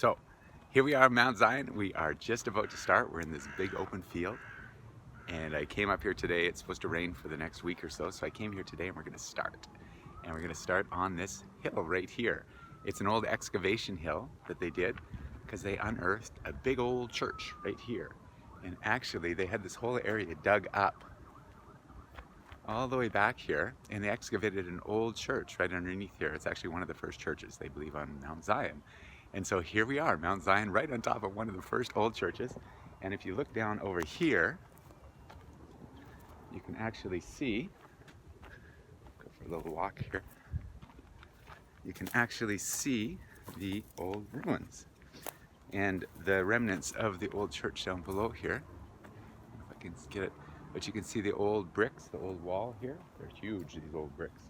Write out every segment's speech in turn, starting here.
So here we are, Mount Zion. We are just about to start. We're in this big open field. And I came up here today. It's supposed to rain for the next week or so. So I came here today and we're going to start. And we're going to start on this hill right here. It's an old excavation hill that they did because they unearthed a big old church right here. And actually they had this whole area dug up all the way back here, and they excavated an old church right underneath here. It's actually one of the first churches, they believe, on Mount Zion. And so here we are, Mount Zion, right on top of one of the first old churches. And if you look down over here, you can actually see, go for a little walk here, you can actually see the old ruins and the remnants of the old church down below here. If I can get it. But you can see the old bricks, the old wall here. They're huge, these old bricks.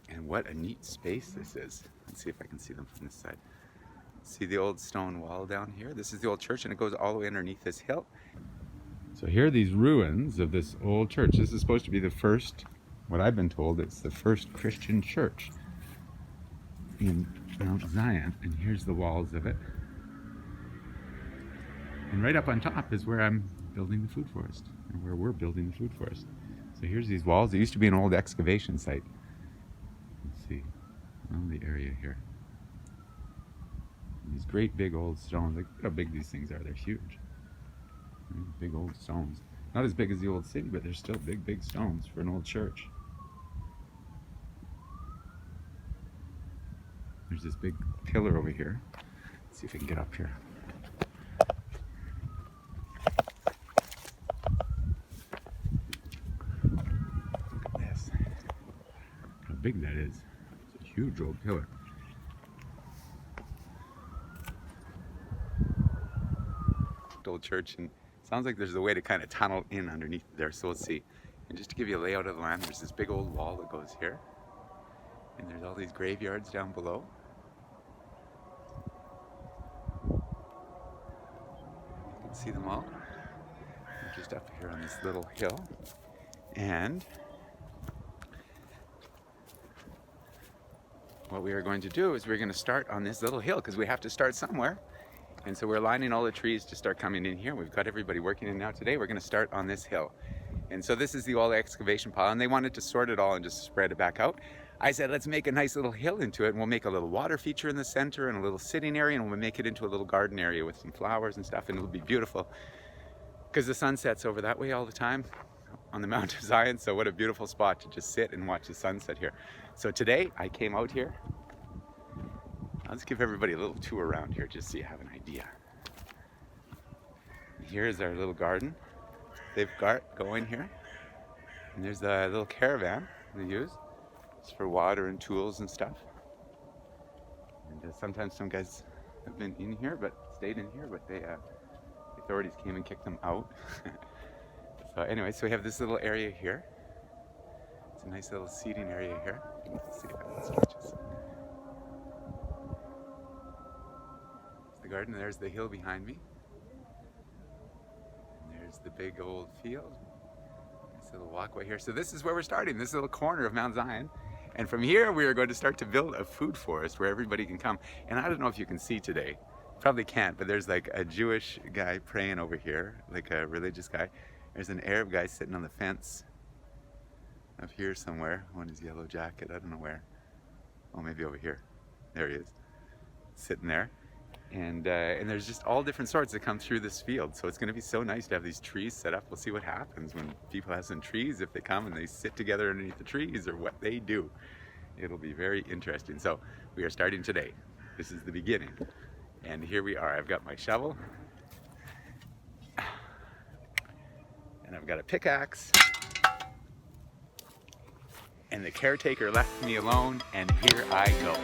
And what a neat space this is. Let's see if I can see them from this side. See the old stone wall down here? This is the old church, and it goes all the way underneath this hill. So here are these ruins of this old church. This is supposed to be the first, what I've been told, it's the first Christian church in Mount Zion. And here's the walls of it. And right up on top is where I'm building the food forest, and where we're building the food forest. So here's these walls. It used to be an old excavation site. Let's see, on the area here. And these great big old stones. Look how big these things are. They're huge. Big old stones. Not as big as the old city, but they're still big, big stones for an old church. There's this big pillar over here. Let's see if we can get up here. Big that is. It's a huge old pillar. Old church, and it sounds like there's a way to kind of tunnel in underneath there, so let's see. And just to give you a layout of the land, there's this big old wall that goes here, and there's all these graveyards down below. You can see them all. They're just up here on this little hill, and what we are going to do is we're going to start on this little hill because we have to start somewhere. And so we're lining all the trees to start coming in here. We've got everybody working in now. Today we're going to start on this hill. And so this is the old excavation pile, and they wanted to sort it all and just spread it back out. I said, let's make a nice little hill into it, and we'll make a little water feature in the center and a little sitting area, and we'll make it into a little garden area with some flowers and stuff, and it'll be beautiful because the sun sets over that way all the time on the Mount of Zion. So what a beautiful spot to just sit and watch the sunset here. So today I came out here. I'll just give everybody a little tour around here just so you have an idea. Here's our little garden they've got going here. And there's the little caravan they use. It's for water and tools and stuff. And sometimes some guys have been in here, but stayed in here, but the authorities came and kicked them out. So anyway, so we have this little area here. It's a nice little seating area here. Let's see if I can stretch this. It's the garden. There's the hill behind me. And there's the big old field. Nice little walkway here. So this is where we're starting, this little corner of Mount Zion. And from here, we are going to start to build a food forest where everybody can come. And I don't know if you can see today. Probably can't, but there's like a Jewish guy praying over here, like a religious guy. There's an Arab guy sitting on the fence up here somewhere. On his yellow jacket, I don't know where. Oh, maybe over here. There he is, sitting there. And there's just all different sorts that come through this field. So it's going to be so nice to have these trees set up. We'll see what happens when people have some trees, if they come and they sit together underneath the trees, or what they do. It'll be very interesting. So we are starting today. This is the beginning. And here we are. I've got my shovel. And I've got a pickaxe. And the caretaker left me alone, and here I go.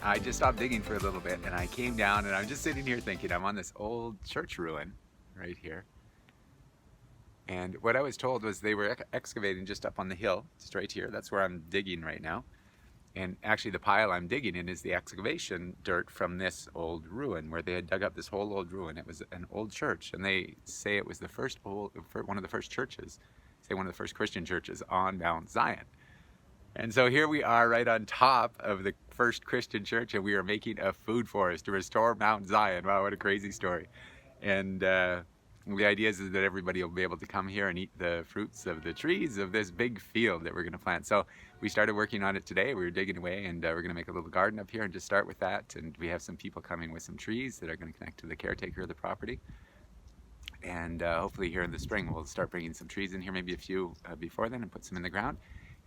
I just stopped digging for a little bit and I came down and I'm just sitting here thinking I'm on this old church ruin right here. And what I was told was they were excavating just up on the hill, just right here. That's where I'm digging right now. And actually the pile I'm digging in is the excavation dirt from this old ruin where they had dug up this whole old ruin. It was an old church, and they say it was the one of the first churches, say one of the first Christian churches on Mount Zion. And so here we are right on top of the first Christian church, and we are making a food forest to restore Mount Zion. Wow, what a crazy story. And the idea is that everybody will be able to come here and eat the fruits of the trees of this big field that we're going to plant. So we started working on it today. We were digging away, and we're going to make a little garden up here and just start with that. And we have some people coming with some trees that are going to connect to the caretaker of the property. And hopefully here in the spring we'll start bringing some trees in here, maybe a few before then, and put some in the ground.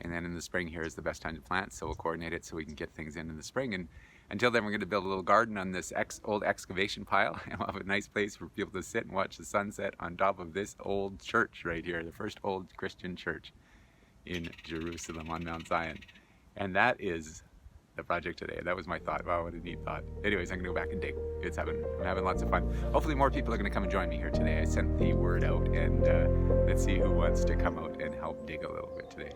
And then in the spring here is the best time to plant, so we'll coordinate it so we can get things in the spring. And until then, we're going to build a little garden on this old excavation pile, and we'll have a nice place for people to sit and watch the sunset on top of this old church right here, the first old Christian church in Jerusalem on Mount Zion. And that is the project today. That was my thought. Wow, what a neat thought. Anyways, I'm going to go back and dig. I'm having lots of fun. Hopefully more people are going to come and join me here today. I sent the word out, and let's see who wants to come out and help dig a little bit today.